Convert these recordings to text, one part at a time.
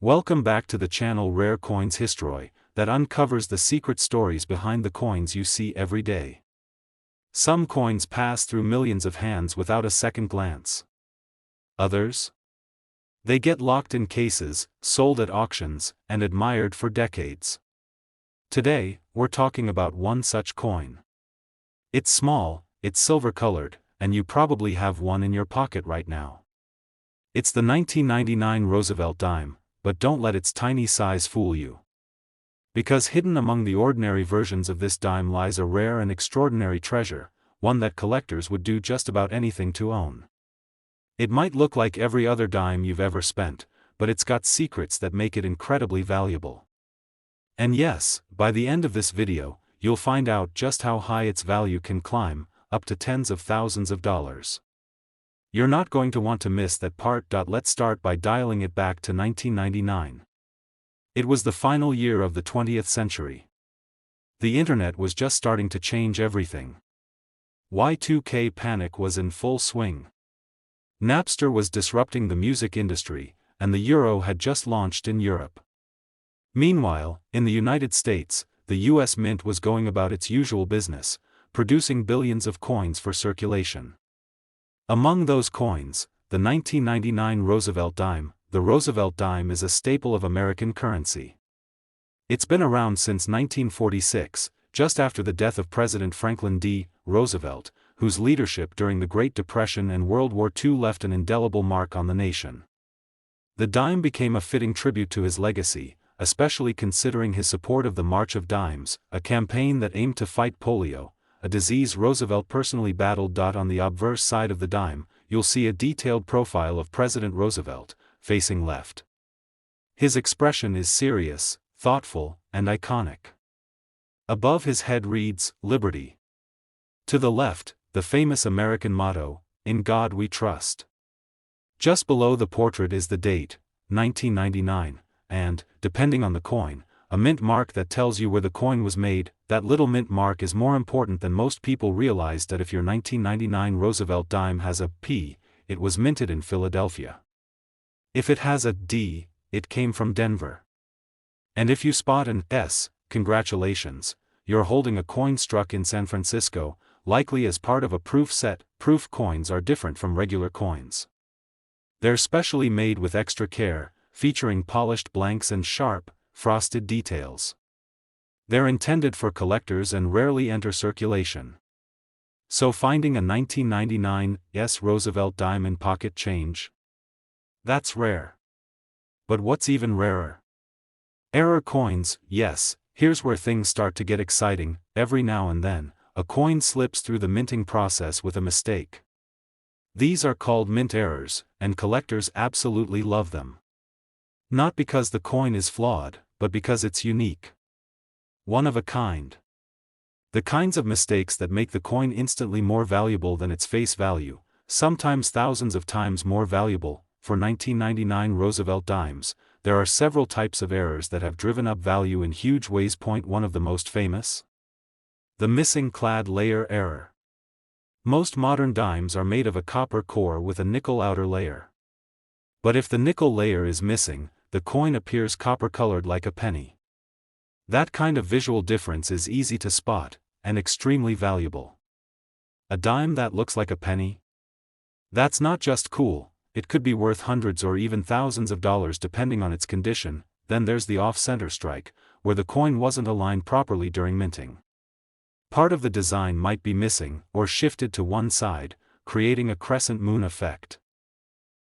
Welcome back to the channel Rare Coins History, that uncovers the secret stories behind the coins you see every day. Some coins pass through millions of hands without a second glance. Others? They get locked in cases, sold at auctions, and admired for decades. Today, we're talking about one such coin. It's small, it's silver-colored, and you probably have one in your pocket right now. It's the 1999 Roosevelt dime, but don't let its tiny size fool you. Because hidden among the ordinary versions of this dime lies a rare and extraordinary treasure, one that collectors would do just about anything to own. It might look like every other dime you've ever spent, but it's got secrets that make it incredibly valuable. And yes, by the end of this video, you'll find out just how high its value can climb, up to tens of thousands of dollars. You're not going to want to miss that part. Let's start by dialing it back to 1999. It was the final year of the 20th century. The internet was just starting to change everything. Y2K panic was in full swing. Napster was disrupting the music industry, and the euro had just launched in Europe. Meanwhile, in the United States, the US Mint was going about its usual business, producing billions of coins for circulation. Among those coins, the 1999 Roosevelt dime. The Roosevelt dime is a staple of American currency. It's been around since 1946, just after the death of President Franklin D. Roosevelt, whose leadership during the Great Depression and World War II left an indelible mark on the nation. The dime became a fitting tribute to his legacy, especially considering his support of the March of Dimes, a campaign that aimed to fight polio, a disease Roosevelt personally battled. On the obverse side of the dime, you'll see a detailed profile of President Roosevelt, facing left. His expression is serious, thoughtful, and iconic. Above his head reads, "Liberty." To the left, the famous American motto, "In God We Trust." Just below the portrait is the date, 1999, and, depending on the coin, a mint mark that tells you where the coin was made. That little mint mark is more important than most people realize. That if your 1999 Roosevelt dime has a P, it was minted in Philadelphia. If it has a D, it came from Denver. And if you spot an S, congratulations, you're holding a coin struck in San Francisco, likely as part of a proof set. Proof coins are different from regular coins. They're specially made with extra care, featuring polished blanks and sharp, frosted details. They're intended for collectors and rarely enter circulation. So finding a 1999 Roosevelt dime in pocket change? That's rare. But what's even rarer? Error coins. Yes, here's where things start to get exciting. Every now and then, a coin slips through the minting process with a mistake. These are called mint errors, and collectors absolutely love them. Not because the coin is flawed, but because it's unique. One of a kind. The kinds of mistakes that make the coin instantly more valuable than its face value, sometimes thousands of times more valuable. For 1999 Roosevelt dimes, there are several types of errors that have driven up value in huge ways. One of the most famous? The missing clad layer error. Most modern dimes are made of a copper core with a nickel outer layer. But if the nickel layer is missing, the coin appears copper-colored like a penny. That kind of visual difference is easy to spot, and extremely valuable. A dime that looks like a penny? That's not just cool, it could be worth hundreds or even thousands of dollars depending on its condition. Then there's the off-center strike, where the coin wasn't aligned properly during minting. Part of the design might be missing, or shifted to one side, creating a crescent moon effect.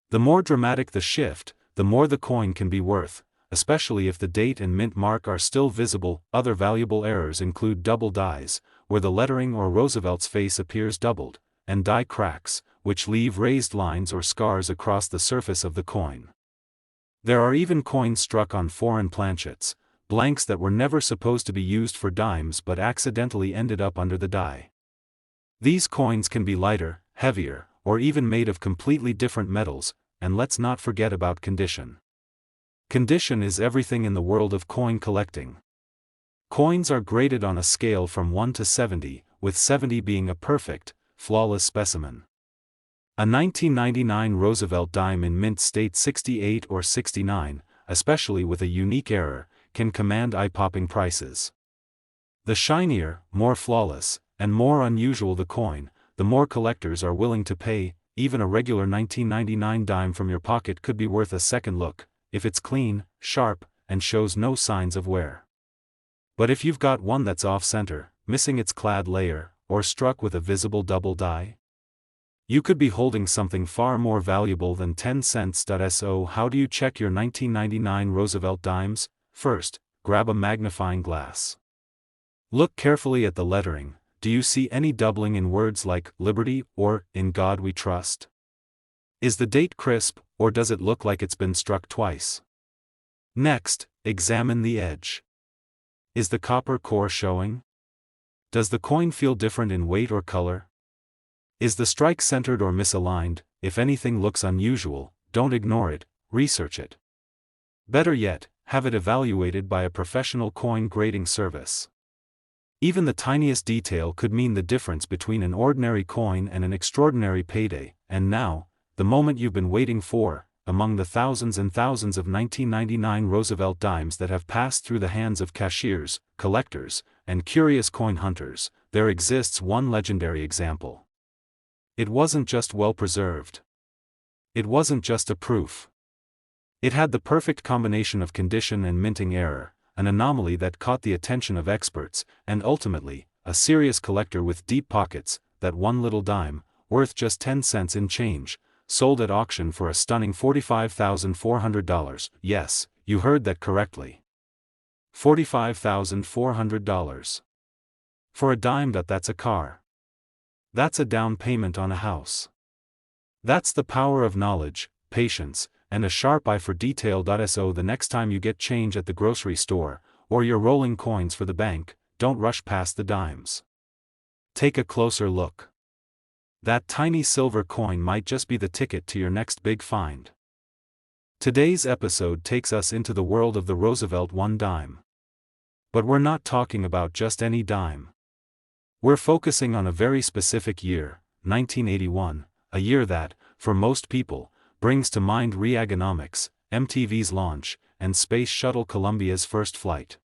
The more dramatic the shift, the more the coin can be worth, especially if the date and mint mark are still visible. Other valuable errors include double dies, where the lettering or Roosevelt's face appears doubled, and die cracks, which leave raised lines or scars across the surface of the coin. There are even coins struck on foreign planchets, blanks that were never supposed to be used for dimes but accidentally ended up under the die. These coins can be lighter, heavier, or even made of completely different metals. And let's not forget about condition. Condition is everything in the world of coin collecting. Coins are graded on a scale from 1 to 70, with 70 being a perfect, flawless specimen. A 1999 Roosevelt dime in mint state 68 or 69, especially with a unique error, can command eye-popping prices. The shinier, more flawless, and more unusual the coin, the more collectors are willing to pay. Even a regular 1999 dime from your pocket could be worth a second look, if it's clean, sharp, and shows no signs of wear. But if you've got one that's off-center, missing its clad layer, or struck with a visible double die, you could be holding something far more valuable than 10 cents. So how do you check your 1999 Roosevelt dimes? First, grab a magnifying glass. Look carefully at the lettering. Do you see any doubling in words like Liberty or In God We Trust? Is the date crisp, or does it look like it's been struck twice? Next, examine the edge. Is the copper core showing? Does the coin feel different in weight or color? Is the strike centered or misaligned? If anything looks unusual, don't ignore it, research it. Better yet, have it evaluated by a professional coin grading service. Even the tiniest detail could mean the difference between an ordinary coin and an extraordinary payday. And now, the moment you've been waiting for. Among the thousands and thousands of 1999 Roosevelt dimes that have passed through the hands of cashiers, collectors, and curious coin hunters, there exists one legendary example. It wasn't just well preserved. It wasn't just a proof. It had the perfect combination of condition and minting error, an anomaly that caught the attention of experts, and ultimately, a serious collector with deep pockets. That one little dime, worth just 10 cents in change, sold at auction for a stunning $45,400. Yes, you heard that correctly. $45,400. For a dime. That's a car. That's a down payment on a house. That's the power of knowledge, patience, and a sharp eye for detail. So the next time you get change at the grocery store, or you're rolling coins for the bank, don't rush past the dimes. Take a closer look. That tiny silver coin might just be the ticket to your next big find. Today's episode takes us into the world of the Roosevelt one dime. But we're not talking about just any dime. We're focusing on a very specific year, 1981, a year that, for most people, brings to mind Reaganomics, MTV's launch, and Space Shuttle Columbia's first flight.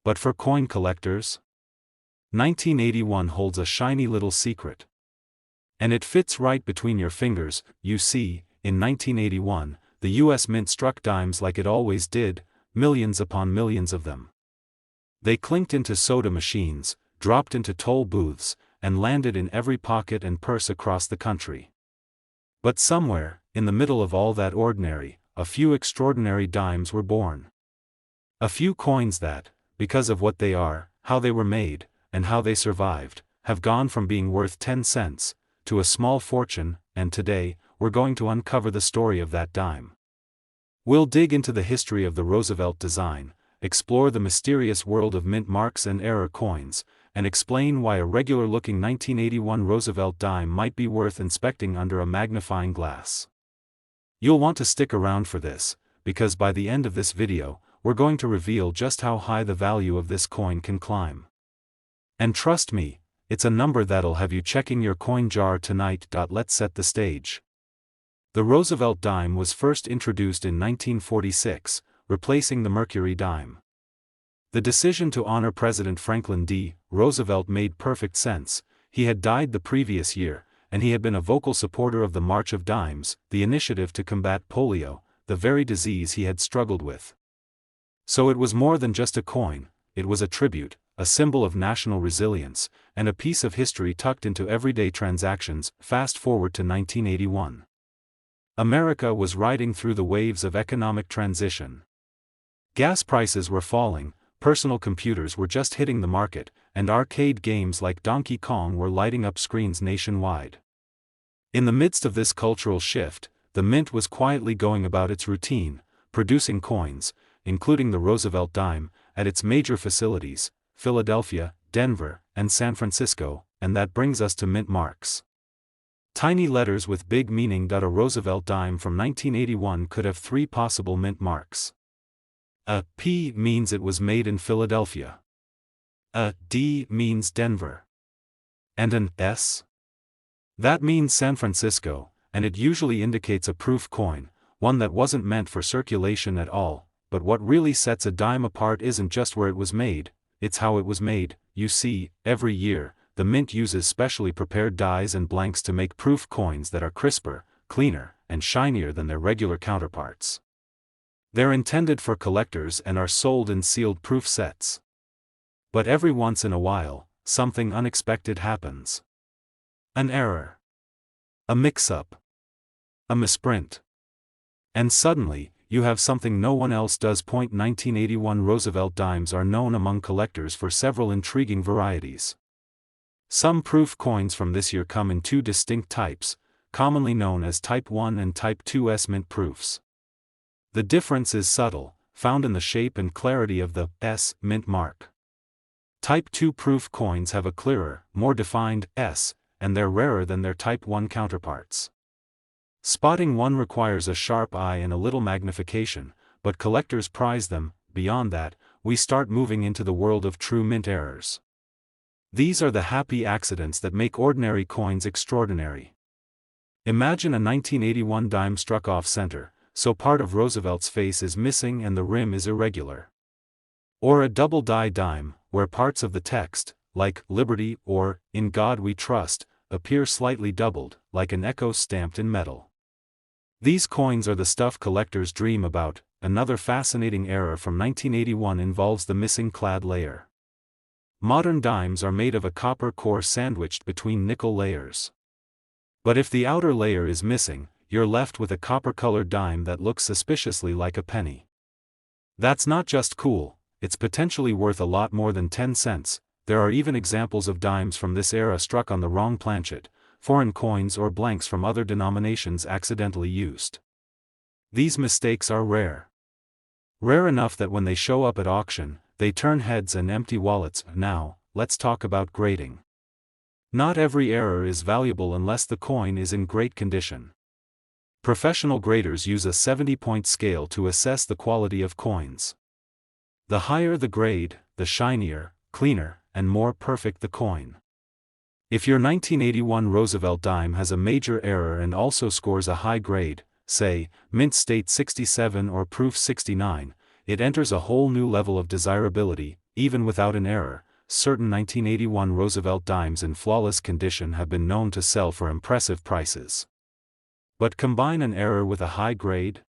But for coin collectors, 1981 holds a shiny little secret. And it fits right between your fingers. You see, in 1981, the US Mint struck dimes like it always did, millions upon millions of them. They clinked into soda machines, dropped into toll booths, and landed in every pocket and purse across the country. But somewhere, in the middle of all that ordinary, a few extraordinary dimes were born. A few coins that, because of what they are, how they were made, and how they survived, have gone from being worth 10 cents, to a small fortune. And today, we're going to uncover the story of that dime. We'll dig into the history of the Roosevelt design, explore the mysterious world of mint marks and error coins, and explain why a regular-looking 1981 Roosevelt dime might be worth inspecting under a magnifying glass. You'll want to stick around for this, because by the end of this video, we're going to reveal just how high the value of this coin can climb. And trust me, it's a number that'll have you checking your coin jar tonight. Let's set the stage. The Roosevelt dime was first introduced in 1946, replacing the Mercury dime. The decision to honor President Franklin D. Roosevelt made perfect sense. He had died the previous year, and he had been a vocal supporter of the March of Dimes, the initiative to combat polio, the very disease he had struggled with. So it was more than just a coin, it was a tribute, a symbol of national resilience, and a piece of history tucked into everyday transactions. Fast forward to 1981. America was riding through the waves of economic transition. Gas prices were falling, personal computers were just hitting the market, and arcade games like Donkey Kong were lighting up screens nationwide. In the midst of this cultural shift, the Mint was quietly going about its routine, producing coins, including the Roosevelt dime, at its major facilities, Philadelphia, Denver, and San Francisco. And that brings us to mint marks. Tiny letters with big meaning. A Roosevelt dime from 1981 could have three possible mint marks. A P means it was made in Philadelphia. A D means Denver. And an S? That means San Francisco, and it usually indicates a proof coin, one that wasn't meant for circulation at all. But what really sets a dime apart isn't just where it was made, it's how it was made. You see, every year, the mint uses specially prepared dies and blanks to make proof coins that are crisper, cleaner, and shinier than their regular counterparts. They're intended for collectors and are sold in sealed proof sets. But every once in a while, something unexpected happens. An error. A mix-up. A misprint. And suddenly, you have something no one else does. 1981 Roosevelt dimes are known among collectors for several intriguing varieties. Some proof coins from this year come in two distinct types, commonly known as Type 1 and Type 2S mint proofs. The difference is subtle, found in the shape and clarity of the S mint mark. Type 2 proof coins have a clearer, more defined S, and they're rarer than their Type 1 counterparts. Spotting one requires a sharp eye and a little magnification, but collectors prize them. Beyond that, we start moving into the world of true mint errors. These are the happy accidents that make ordinary coins extraordinary. Imagine a 1981 dime struck off center, so part of Roosevelt's face is missing and the rim is irregular. Or a double die dime, where parts of the text, like Liberty or In God We Trust, appear slightly doubled, like an echo stamped in metal. These coins are the stuff collectors dream about. Another fascinating error from 1981 involves the missing clad layer. Modern dimes are made of a copper core sandwiched between nickel layers. But if the outer layer is missing, you're left with a copper-colored dime that looks suspiciously like a penny. That's not just cool, it's potentially worth a lot more than 10 cents. There are even examples of dimes from this era struck on the wrong planchet, foreign coins or blanks from other denominations accidentally used. These mistakes are rare. Rare enough that when they show up at auction, they turn heads and empty wallets. Now, let's talk about grading. Not every error is valuable unless the coin is in great condition. Professional graders use a 70-point scale to assess the quality of coins. The higher the grade, the shinier, cleaner, and more perfect the coin. If your 1981 Roosevelt dime has a major error and also scores a high grade, say, Mint State 67 or Proof 69, it enters a whole new level of desirability. Even without an error, certain 1981 Roosevelt dimes in flawless condition have been known to sell for impressive prices. But combine an error with a high grade?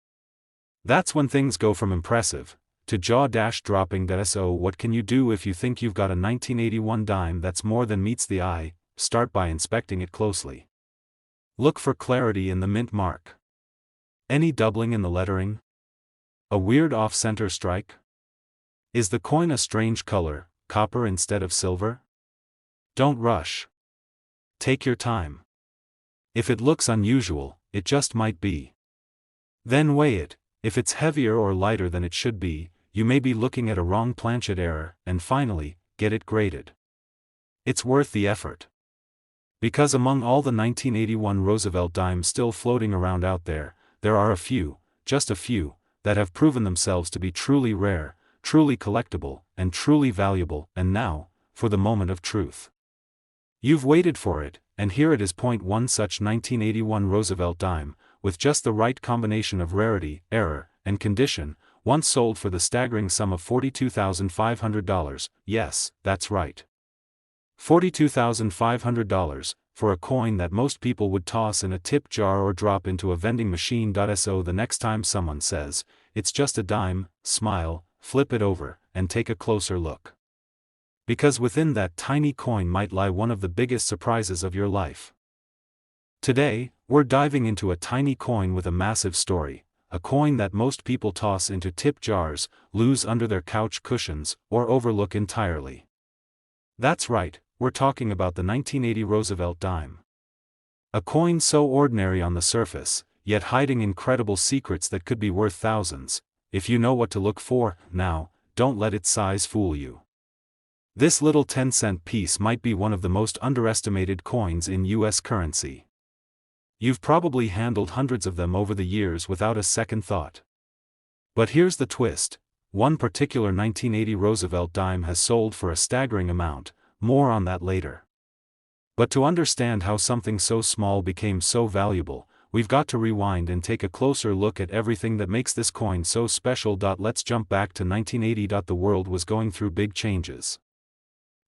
That's when things go from impressive to jaw-dropping. So what can you do if you think you've got a 1981 dime that's more than meets the eye? Start by inspecting it closely. Look for clarity in the mint mark. Any doubling in the lettering? A weird off-center strike? Is the coin a strange color, copper instead of silver? Don't rush. Take your time. If it looks unusual, it just might be. Then weigh it. If it's heavier or lighter than it should be, you may be looking at a wrong planchet error. And finally, get it graded. It's worth the effort. Because among all the 1981 Roosevelt dimes still floating around out there, there are a few, just a few, that have proven themselves to be truly rare, truly collectible, and truly valuable. And now, for the moment of truth. You've waited for it, and here it is. One such 1981 Roosevelt dime, with just the right combination of rarity, error, and condition, once sold for the staggering sum of $42,500. Yes, that's right. $42,500, for a coin that most people would toss in a tip jar or drop into a vending machine. So the next time someone says, it's just a dime, smile, flip it over, and take a closer look. Because within that tiny coin might lie one of the biggest surprises of your life. Today, we're diving into a tiny coin with a massive story, a coin that most people toss into tip jars, lose under their couch cushions, or overlook entirely. That's right, we're talking about the 1980 Roosevelt dime. A coin so ordinary on the surface, yet hiding incredible secrets that could be worth thousands, if you know what to look for. Now, don't let its size fool you. This little 10-cent piece might be one of the most underestimated coins in U.S. currency. You've probably handled hundreds of them over the years without a second thought. But here's the twist. One particular 1980 Roosevelt dime has sold for a staggering amount. More on that later. But to understand how something so small became so valuable, we've got to rewind and take a closer look at everything that makes this coin so special. Let's jump back to 1980. The world was going through big changes.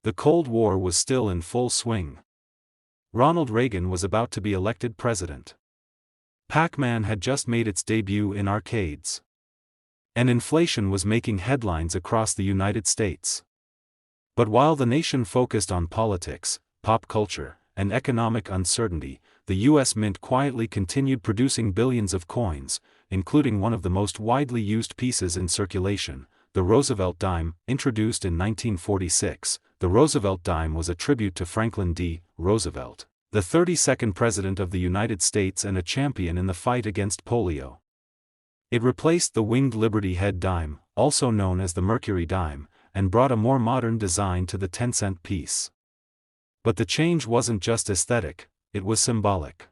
The Cold War was still in full swing. Ronald Reagan was about to be elected president. Pac-Man had just made its debut in arcades. And inflation was making headlines across the United States. But while the nation focused on politics, pop culture, and economic uncertainty, the U.S. Mint quietly continued producing billions of coins, including one of the most widely used pieces in circulation, the Roosevelt dime. Introduced in 1946, the Roosevelt dime was a tribute to Franklin D. Roosevelt, the 32nd President of the United States and a champion in the fight against polio. It replaced the winged Liberty Head dime, also known as the Mercury dime, and brought a more modern design to the 10-cent piece. But the change wasn't just aesthetic, it was symbolic.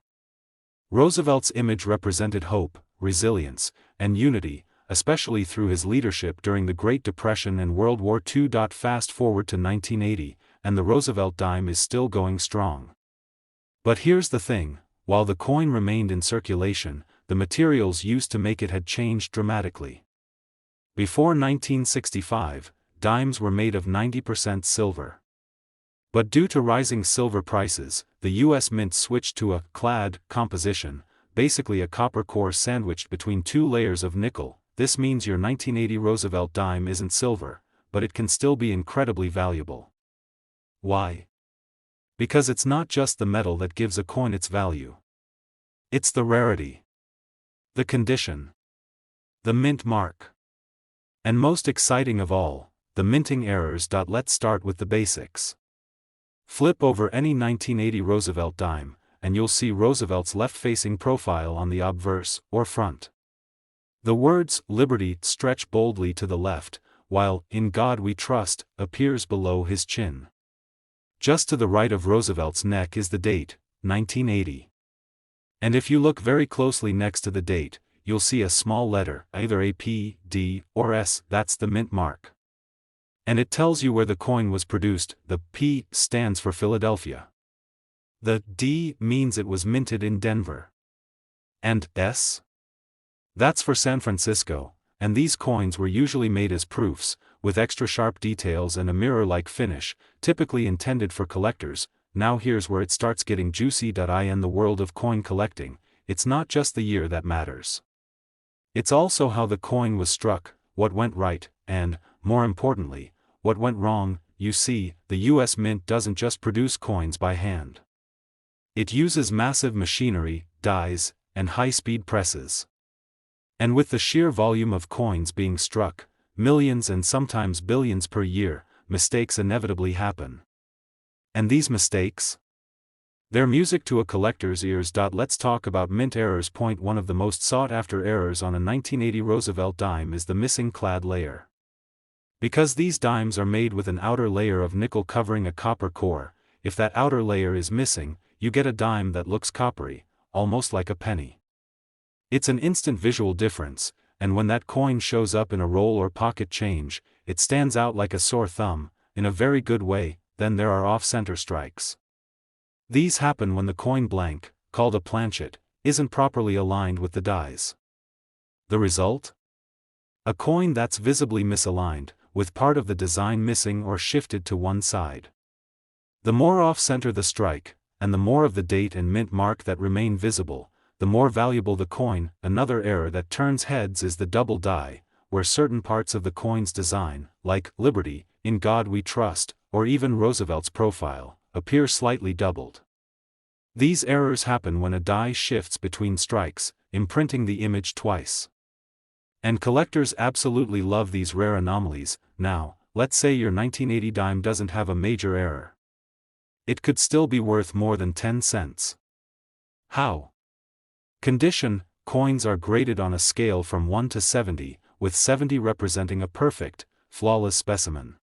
Roosevelt's image represented hope, resilience, and unity, especially through his leadership during the Great Depression and World War II. Fast forward to 1980, and the Roosevelt dime is still going strong. But here's the thing, while the coin remained in circulation, the materials used to make it had changed dramatically. Before 1965, dimes were made of 90% silver. But due to rising silver prices, the U.S. Mint switched to a clad composition, basically a copper core sandwiched between two layers of nickel. This means your 1980 Roosevelt dime isn't silver, but it can still be incredibly valuable. Why? Because it's not just the metal that gives a coin its value. It's the rarity, the condition, the mint mark. And most exciting of all, the minting errors. Let's start with the basics. Flip over any 1980 Roosevelt dime, and you'll see Roosevelt's left-facing profile on the obverse, or front. The words, Liberty, stretch boldly to the left, while, In God We Trust, appears below his chin. Just to the right of Roosevelt's neck is the date, 1980. And if you look very closely next to the date, you'll see a small letter, either a P, D, or S. That's the mint mark. And it tells you where the coin was produced. The P stands for Philadelphia. The D means it was minted in Denver. And S? That's for San Francisco, and these coins were usually made as proofs, with extra sharp details and a mirror-like finish, typically intended for collectors. Now here's where it starts getting juicy. In the world of coin collecting, it's not just the year that matters. It's also how the coin was struck, what went right, and, more importantly, what went wrong. You see, the U.S. Mint doesn't just produce coins by hand. It uses massive machinery, dies, and high-speed presses. And with the sheer volume of coins being struck, millions and sometimes billions per year, mistakes inevitably happen. And these mistakes? They're music to a collector's ears. Let's talk about mint errors. Point one of the most sought-after errors on a 1980 Roosevelt dime is the missing clad layer. Because these dimes are made with an outer layer of nickel covering a copper core, if that outer layer is missing, you get a dime that looks coppery, almost like a penny. It's an instant visual difference, and when that coin shows up in a roll or pocket change, it stands out like a sore thumb, in a very good way. Then there are off-center strikes. These happen when the coin blank, called a planchet, isn't properly aligned with the dies. The result? A coin that's visibly misaligned, with part of the design missing or shifted to one side. The more off-center the strike, and the more of the date and mint mark that remain visible, the more valuable the coin. Another error that turns heads is the double die, where certain parts of the coin's design, like Liberty, In God We Trust, or even Roosevelt's profile, appear slightly doubled. These errors happen when a die shifts between strikes, imprinting the image twice. And collectors absolutely love these rare anomalies. Now, let's say your 1980 dime doesn't have a major error. It could still be worth more than 10 cents. How? Condition: coins are graded on a scale from 1 to 70, with 70 representing a perfect, flawless specimen.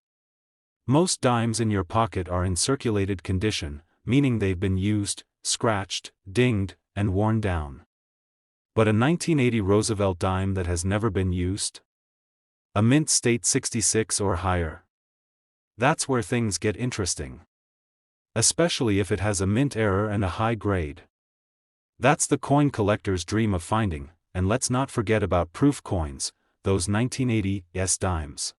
Most dimes in your pocket are in circulated condition, meaning they've been used, scratched, dinged, and worn down. But a 1980 Roosevelt dime that has never been used? A mint state 66 or higher? That's where things get interesting. Especially if it has a mint error and a high grade. That's the coin collector's dream of finding, and let's not forget about proof coins, those 1980s dimes.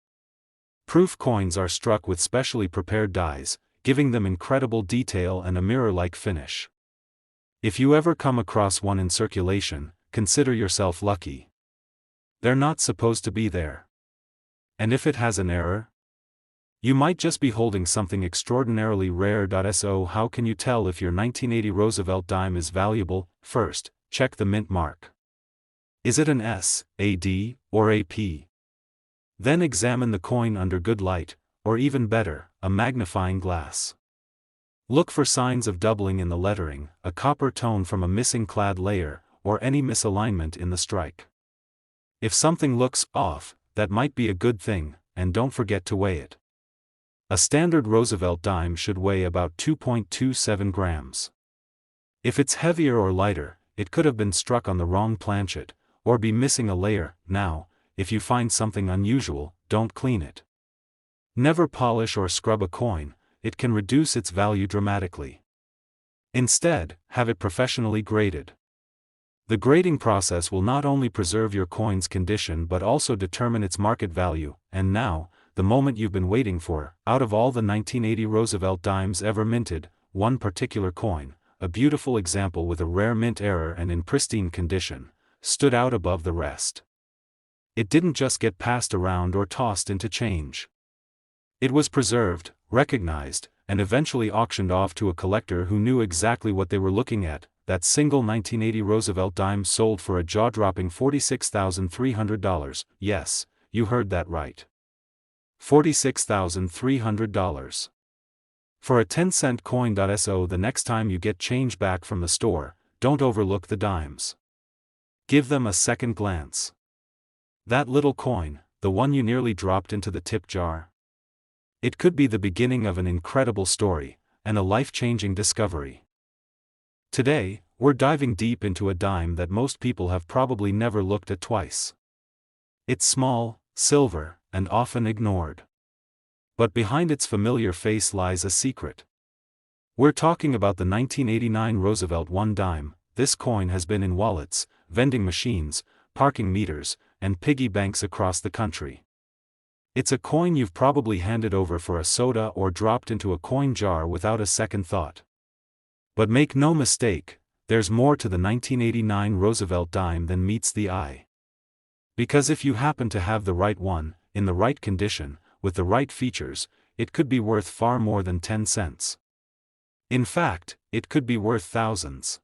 Proof coins are struck with specially prepared dies, giving them incredible detail and a mirror-like finish. If you ever come across one in circulation, consider yourself lucky. They're not supposed to be there. And if it has an error? You might just be holding something extraordinarily rare. So how can you tell if your 1980 Roosevelt dime is valuable? First, check the mint mark. Is it an S, a D, or a P? Then examine the coin under good light, or even better, a magnifying glass. Look for signs of doubling in the lettering, a copper tone from a missing clad layer, or any misalignment in the strike. If something looks off, that might be a good thing, and don't forget to weigh it. A standard Roosevelt dime should weigh about 2.27 grams. If it's heavier or lighter, it could have been struck on the wrong planchet, or be missing a layer. Now, if you find something unusual, don't clean it. Never polish or scrub a coin, it can reduce its value dramatically. Instead, have it professionally graded. The grading process will not only preserve your coin's condition but also determine its market value. And now, the moment you've been waiting for. Out of all the 1980 Roosevelt dimes ever minted, one particular coin, a beautiful example with a rare mint error and in pristine condition, stood out above the rest. It didn't just get passed around or tossed into change. It was preserved, recognized, and eventually auctioned off to a collector who knew exactly what they were looking at. That single 1980 Roosevelt dime sold for a jaw-dropping $46,300. Yes, you heard that right. $46,300. For a 10-cent coin. So the next time you get change back from the store, don't overlook the dimes. Give them a second glance. That little coin, the one you nearly dropped into the tip jar? It could be the beginning of an incredible story, and a life-changing discovery. Today, we're diving deep into a dime that most people have probably never looked at twice. It's small, silver, and often ignored. But behind its familiar face lies a secret. We're talking about the 1989 Roosevelt 1 dime. This coin has been in wallets, vending machines, parking meters, and piggy banks across the country. It's a coin you've probably handed over for a soda or dropped into a coin jar without a second thought. But make no mistake, there's more to the 1989 Roosevelt dime than meets the eye. Because if you happen to have the right one, in the right condition, with the right features, it could be worth far more than 10 cents. In fact, it could be worth thousands.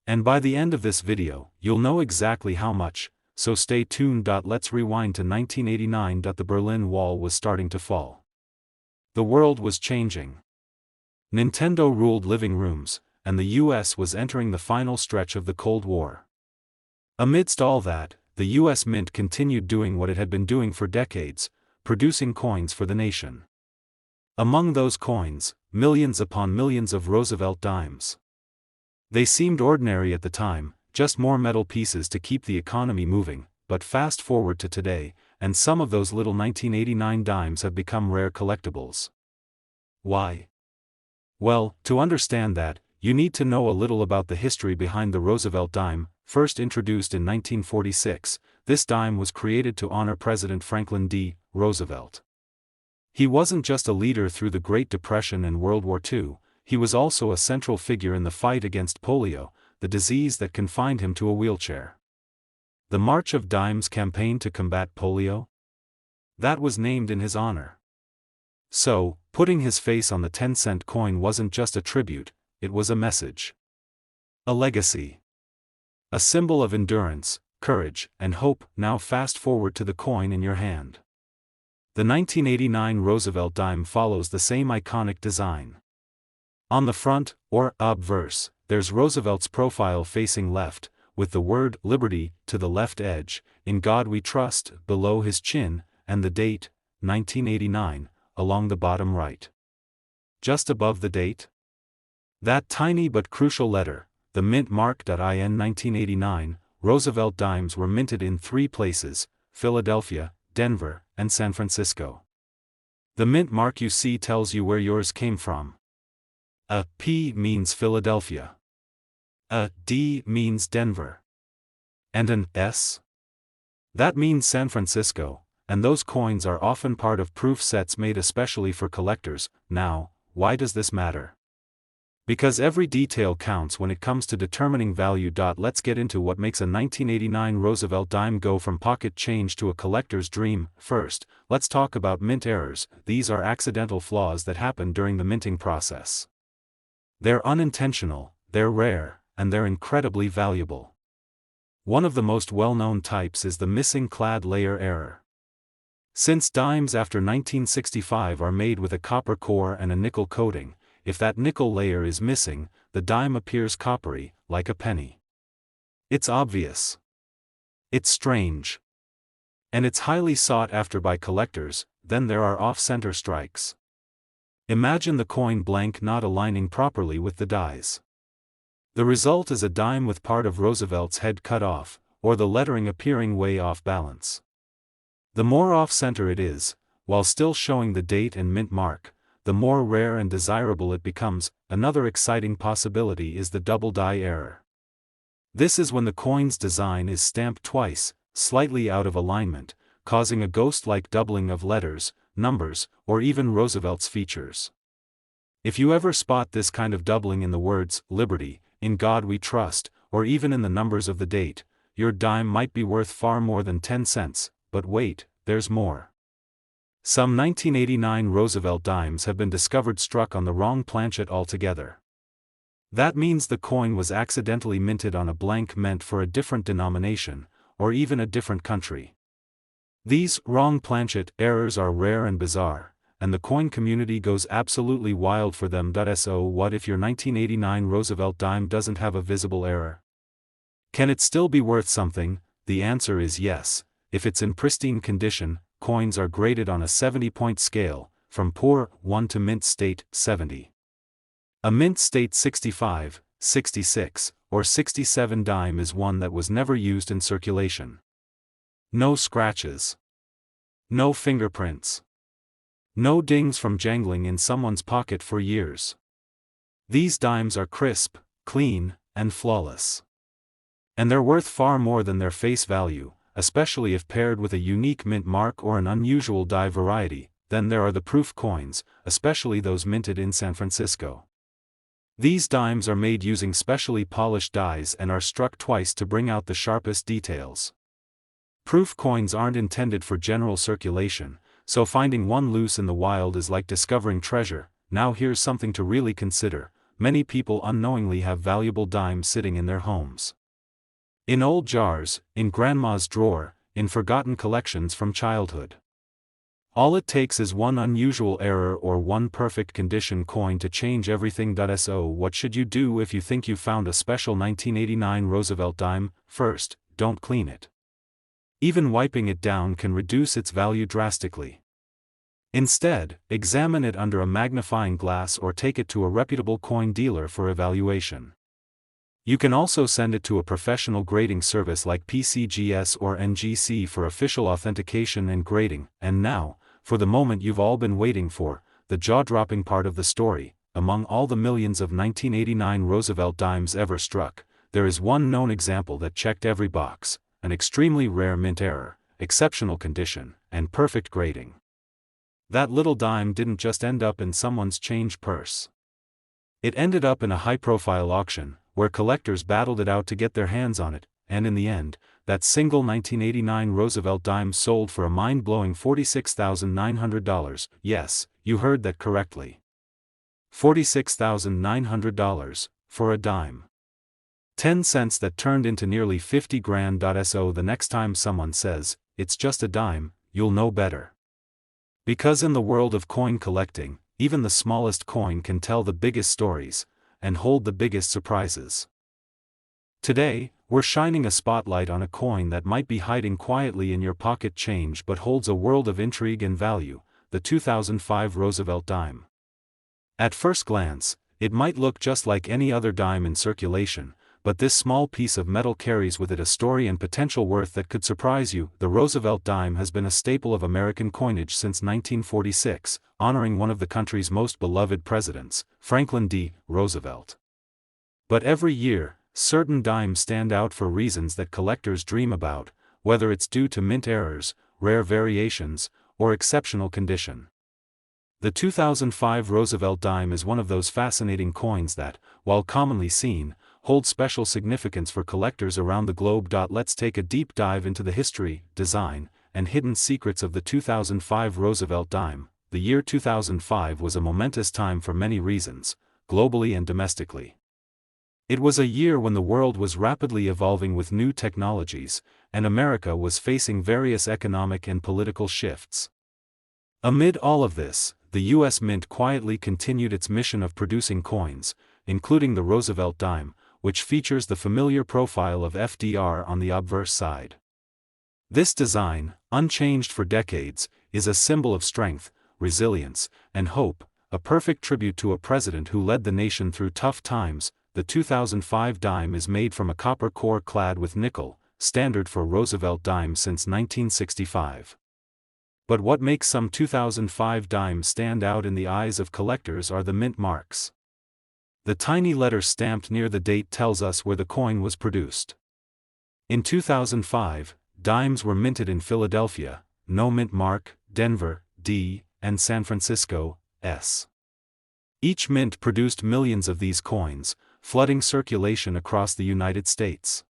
And by the end of this video, you'll know exactly how much, so stay tuned. Let's rewind to 1989. The Berlin Wall was starting to fall. The world was changing. Nintendo ruled living rooms, and the US was entering the final stretch of the Cold War. Amidst all that, the US Mint continued doing what it had been doing for decades, producing coins for the nation. Among those coins, millions upon millions of Roosevelt dimes. They seemed ordinary at the time, just more metal pieces to keep the economy moving, but fast forward to today, and some of those little 1989 dimes have become rare collectibles. Why? Well, to understand that, you need to know a little about the history behind the Roosevelt dime. First introduced in 1946, this dime was created to honor President Franklin D. Roosevelt. He wasn't just a leader through the Great Depression and World War II, he was also a central figure in the fight against polio, the disease that confined him to a wheelchair. The March of Dimes campaign to combat polio? That was named in his honor. So, putting his face on the 10-cent coin wasn't just a tribute, it was a message. A legacy. A symbol of endurance, courage, and hope. Now fast forward to the coin in your hand. The 1989 Roosevelt dime follows the same iconic design. On the front, or obverse, there's Roosevelt's profile facing left, with the word Liberty to the left edge, In God We Trust below his chin, and the date, 1989, along the bottom right. Just above the date? That tiny but crucial letter, the mint mark. In 1989, Roosevelt dimes were minted in 3 places, Philadelphia, Denver, and San Francisco. The mint mark you see tells you where yours came from. A P means Philadelphia. A D means Denver. And an S? That means San Francisco, and those coins are often part of proof sets made especially for collectors. Now, why does this matter? Because every detail counts when it comes to determining value. Let's get into what makes a 1989 Roosevelt dime go from pocket change to a collector's dream. First, let's talk about mint errors. These are accidental flaws that happen during the minting process. They're unintentional, they're rare, and they're incredibly valuable. One of the most well-known types is the missing clad layer error. Since dimes after 1965 are made with a copper core and a nickel coating, if that nickel layer is missing, the dime appears coppery, like a penny. It's obvious. It's strange. And it's highly sought after by collectors. Then there are off-center strikes. Imagine the coin blank not aligning properly with the dies. The result is a dime with part of Roosevelt's head cut off, or the lettering appearing way off balance. The more off-center it is, while still showing the date and mint mark, the more rare and desirable it becomes. Another exciting possibility is the double die error. This is when the coin's design is stamped twice, slightly out of alignment, causing a ghost-like doubling of letters, numbers, or even Roosevelt's features. If you ever spot this kind of doubling in the words, "Liberty," "In God We Trust," or even in the numbers of the date, your dime might be worth far more than 10 cents, but wait, there's more. Some 1989 Roosevelt dimes have been discovered struck on the wrong planchet altogether. That means the coin was accidentally minted on a blank meant for a different denomination, or even a different country. These wrong planchet errors are rare and bizarre, and the coin community goes absolutely wild for them. So what if your 1989 Roosevelt dime doesn't have a visible error? Can it still be worth something? The answer is yes, if it's in pristine condition. Coins are graded on a 70-point scale, from poor 1 to mint state 70. A mint state 65, 66, or 67 dime is one that was never used in circulation. No scratches. No fingerprints. No dings from jangling in someone's pocket for years. These dimes are crisp, clean, and flawless. And they're worth far more than their face value, especially if paired with a unique mint mark or an unusual die variety. Then there are the proof coins, especially those minted in San Francisco. These dimes are made using specially polished dies and are struck twice to bring out the sharpest details. Proof coins aren't intended for general circulation, so finding one loose in the wild is like discovering treasure. Now here's something to really consider: many people unknowingly have valuable dimes sitting in their homes. In old jars, in grandma's drawer, in forgotten collections from childhood. All it takes is one unusual error or one perfect condition coin to change everything. So what should you do if you think you found a special 1989 Roosevelt dime? First, don't clean it. Even wiping it down can reduce its value drastically. Instead, examine it under a magnifying glass or take it to a reputable coin dealer for evaluation. You can also send it to a professional grading service like PCGS or NGC for official authentication and grading. And now, for the moment you've all been waiting for, the jaw-dropping part of the story. Among all the millions of 1989 Roosevelt dimes ever struck, there is one known example that checked every box: an extremely rare mint error, exceptional condition, and perfect grading. That little dime didn't just end up in someone's change purse. It ended up in a high-profile auction, where collectors battled it out to get their hands on it, and in the end, that single 1989 Roosevelt dime sold for a mind-blowing $46,900. Yes, you heard that correctly. $46,900, for a dime. 10 cents that turned into nearly 50 grand. So the next time someone says, "It's just a dime," you'll know better. Because in the world of coin collecting, even the smallest coin can tell the biggest stories, and hold the biggest surprises. Today, we're shining a spotlight on a coin that might be hiding quietly in your pocket change but holds a world of intrigue and value: the 2005 Roosevelt dime. At first glance, it might look just like any other dime in circulation, but this small piece of metal carries with it a story and potential worth that could surprise you. The Roosevelt dime has been a staple of American coinage since 1946, honoring one of the country's most beloved presidents, Franklin D. Roosevelt. But every year, Certain dimes stand out for reasons that collectors dream about, whether it's due to mint errors, rare variations, or exceptional condition. The 2005 Roosevelt dime is one of those fascinating coins that, while commonly seen, hold special significance for collectors around the globe. Let's take a deep dive into the history, design, and hidden secrets of the 2005 Roosevelt dime. The year 2005 was a momentous time for many reasons, globally and domestically. It was a year when the world was rapidly evolving with new technologies, and America was facing various economic and political shifts. Amid all of this, the U.S. Mint quietly continued its mission of producing coins, including the Roosevelt dime, which features the familiar profile of FDR on the obverse side. This design, unchanged for decades, is a symbol of strength, resilience, and hope, a perfect tribute to a president who led the nation through tough times. The 2005 dime is made from a copper core clad with nickel, standard for Roosevelt dimes since 1965. But what makes some 2005 dimes stand out in the eyes of collectors are the mint marks. The tiny letter stamped near the date tells us where the coin was produced. In 2005, dimes were minted in Philadelphia, no mint mark, Denver, D, and San Francisco, S. Each mint produced millions of these coins, flooding circulation across the United States.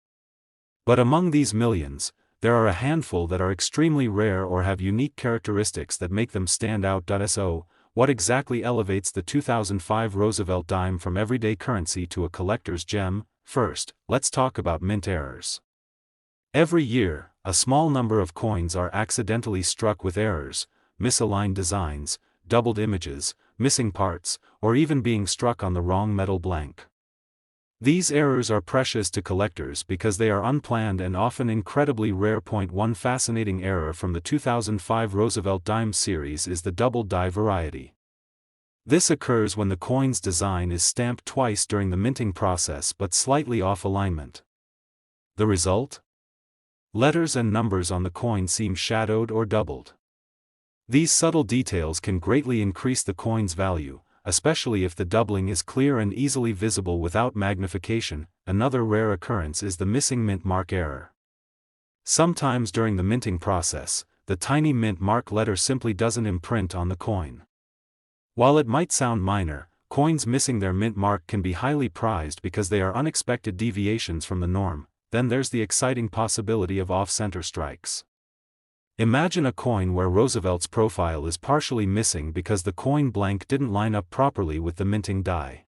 But among these millions, there are a handful that are extremely rare or have unique characteristics that make them stand out. So, what exactly elevates the 2005 Roosevelt dime from everyday currency to a collector's gem? First, let's talk about mint errors. Every year, a small number of coins are accidentally struck with errors, misaligned designs, doubled images, missing parts, or even being struck on the wrong metal blank. These errors are precious to collectors because they are unplanned and often incredibly rare. One fascinating error from the 2005 Roosevelt dime series is the double die variety. This occurs when the coin's design is stamped twice during the minting process but slightly off alignment. The result? Letters and numbers on the coin seem shadowed or doubled. These subtle details can greatly increase the coin's value, especially if the doubling is clear and easily visible without magnification. Another rare occurrence is the missing mint mark error. Sometimes during the minting process, the tiny mint mark letter simply doesn't imprint on the coin. While it might sound minor, coins missing their mint mark can be highly prized because they are unexpected deviations from the norm. Then there's the exciting possibility of off-center strikes. Imagine a coin where Roosevelt's profile is partially missing because the coin blank didn't line up properly with the minting die.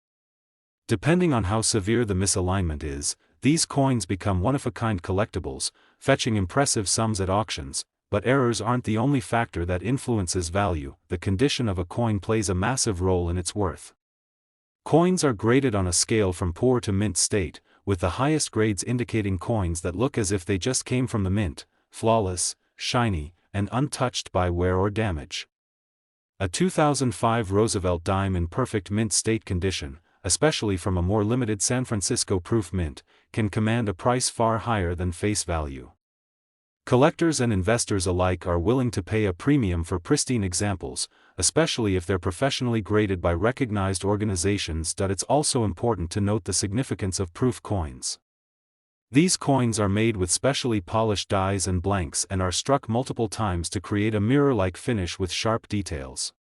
Depending on how severe the misalignment is, these coins become one-of-a-kind collectibles, fetching impressive sums at auctions. But errors aren't the only factor that influences value. The condition of a coin plays a massive role in its worth. Coins are graded on a scale from poor to mint state, with the highest grades indicating coins that look as if they just came from the mint, flawless, shiny, and untouched by wear or damage. A 2005 Roosevelt dime in perfect mint state condition, especially from a more limited San Francisco proof mint, can command a price far higher than face value. Collectors and investors alike are willing to pay a premium for pristine examples, especially if they're professionally graded by recognized organizations. It's also important to note the significance of proof coins. These coins are made with specially polished dies and blanks and are struck multiple times to create a mirror-like finish with sharp details.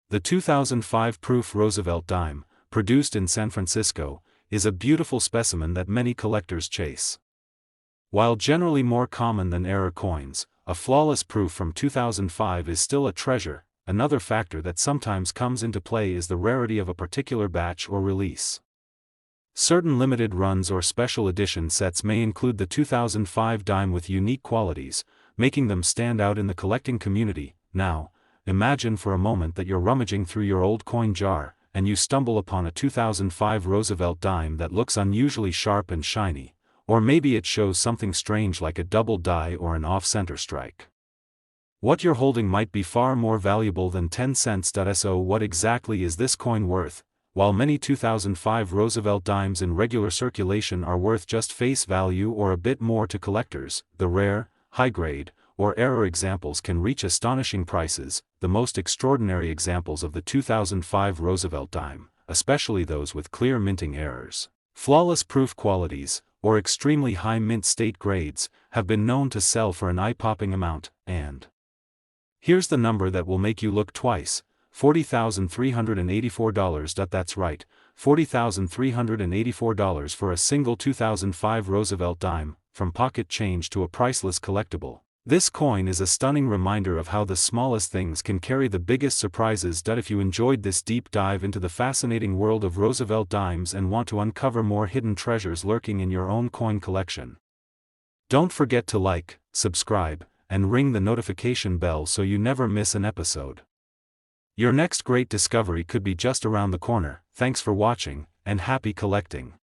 The 2005 proof Roosevelt dime, produced in San Francisco, is a beautiful specimen that many collectors chase. While generally more common than error coins, a flawless proof from 2005 is still a treasure. Another factor that sometimes comes into play is the rarity of a particular batch or release. Certain limited runs or special edition sets may include the 2005 dime with unique qualities, making them stand out in the collecting community. Now, imagine for a moment that you're rummaging through your old coin jar, and you stumble upon a 2005 Roosevelt dime that looks unusually sharp and shiny, or maybe it shows something strange like a double die or an off-center strike. What you're holding might be far more valuable than 10 cents. So what exactly is this coin worth? While many 2005 Roosevelt dimes in regular circulation are worth just face value or a bit more to collectors, the rare, high-grade, or error examples can reach astonishing prices. The most extraordinary examples of the 2005 Roosevelt dime, especially those with clear minting errors, Flawless proof qualities, or extremely high mint state grades, have been known to sell for an eye-popping amount, and here's the number that will make you look twice: $40,384. That's right, $40,384 for a single 2005 Roosevelt dime, from pocket change to a priceless collectible. This coin is a stunning reminder of how the smallest things can carry the biggest surprises. If you enjoyed this deep dive into the fascinating world of Roosevelt dimes and want to uncover more hidden treasures lurking in your own coin collection, don't forget to like, subscribe, and ring the notification bell so you never miss an episode. Your next great discovery could be just around the corner. Thanks for watching, and happy collecting.